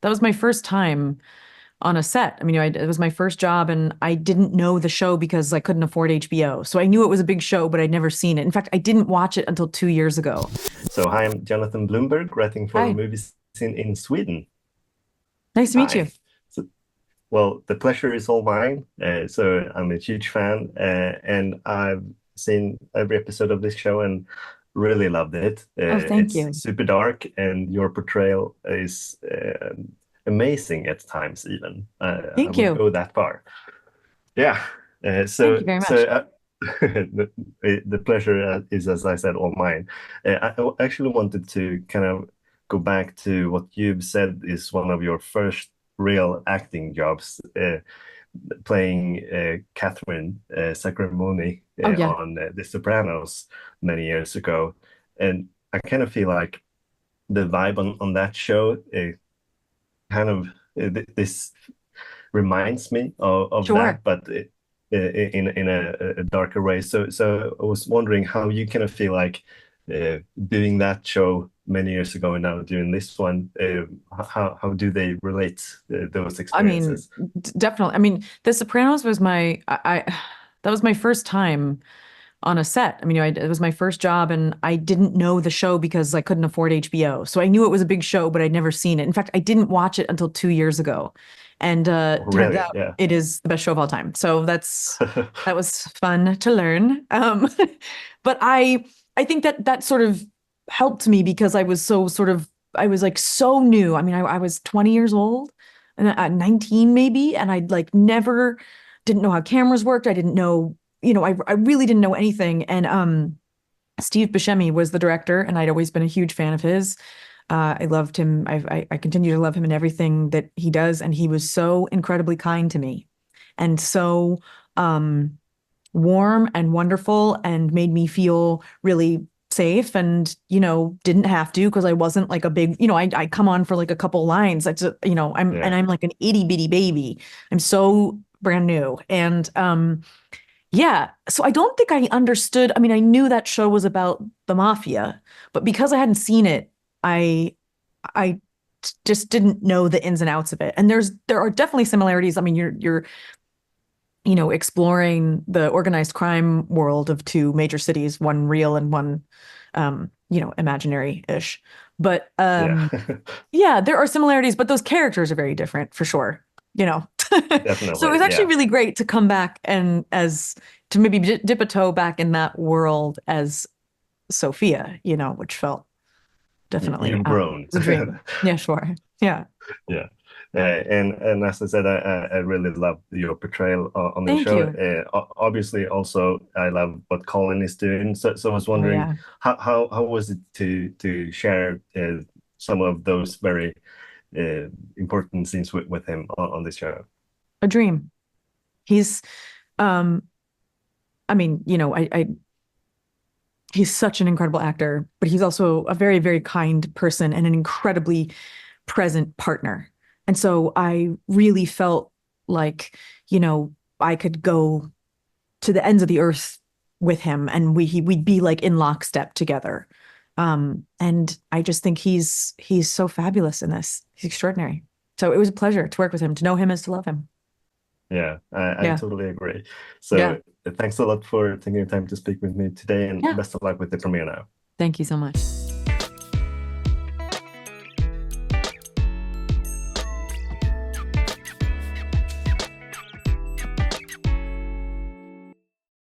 That was my first time on a set. I mean, it was my first job, and I didn't know the show because I couldn't afford HBO. So I knew it was a big show, but I'd never seen it. In fact, I didn't watch it until 2 years ago. So hi, I'm Jonathan Bloomberg, writing for Hi, movies in Sweden. nice to meet you. Hi. So, well, the pleasure is all mine. So I'm a huge fan, and I've seen every episode of this show and really loved it. Oh, thank It's you. super dark, and your portrayal is amazing at times, even. I Thank would you. go that far. Yeah. Thank you very much. The pleasure is, as I said, all mine. I actually wanted to kind of go back to what you've said is one of your first real acting jobs, playing Catherine Sacramone Oh, yeah. on The Sopranos many years ago. And I kind of feel like the vibe on that show kind of this reminds me of Sure. that, but in a darker way. So I was wondering how you kind of feel like doing that show many years ago and now doing this one. How do they relate those I mean, experiences? definitely. I mean, The Sopranos was that was my first time on a set. I mean, it was my first job, and I didn't know the show because I couldn't afford HBO. So I knew it was a big show, but I'd never seen it. In fact, I didn't watch it until 2 years ago. And Oh, turns really? out Yeah. it is the best show of all time. So that was fun to learn. But I think that that sort of helped me because I was like so new. I mean, I was 20 years old and 19 maybe, and I'd like never didn't know how cameras worked. I didn't know, I really didn't know anything. And Steve Buscemi was the director, and I'd always been a huge fan of his. I loved him. I continue to love him in everything that he does, and he was so incredibly kind to me, and so um, warm and wonderful, and made me feel really safe. And didn't have to because I wasn't like a big, I come on for like a couple lines. I just, Yeah. I'm like an itty bitty baby. I'm so brand new, and yeah. So I don't think I understood. I mean, I knew that show was about the mafia, but because I hadn't seen it, I I just didn't know the ins and outs of it. And there are definitely similarities. I mean, you're exploring the organized crime world of two major cities, one real and one imaginary-ish. But Yeah. yeah, there are similarities, but those characters are very different for sure, you know. So it was Definitely. actually Yeah. really great to come back and as to maybe dip a toe back in that world as Sophia, which felt definitely You've grown. was a dream. Yeah, sure. Yeah. Yeah. And as I said, I really love your portrayal on the Thank show. you. Obviously, also I love what Colin is doing. So I was Oh wondering yeah. how was it to share some of those very important scenes with him on this show? A dream. He's um I mean, he's such an incredible actor, but he's also a very, very kind person and an incredibly present partner. And so I really felt like, you know, I could go to the ends of the earth with him, and we'd be like in lockstep together. And I just think he's so fabulous in this. He's extraordinary. So it was a pleasure to work with him. To know him is to love him. Yeah, I Yeah. totally agree. Yeah. So thanks a lot for taking the time to speak with me today, and Yeah. best of luck with the premiere now. Thank you so much.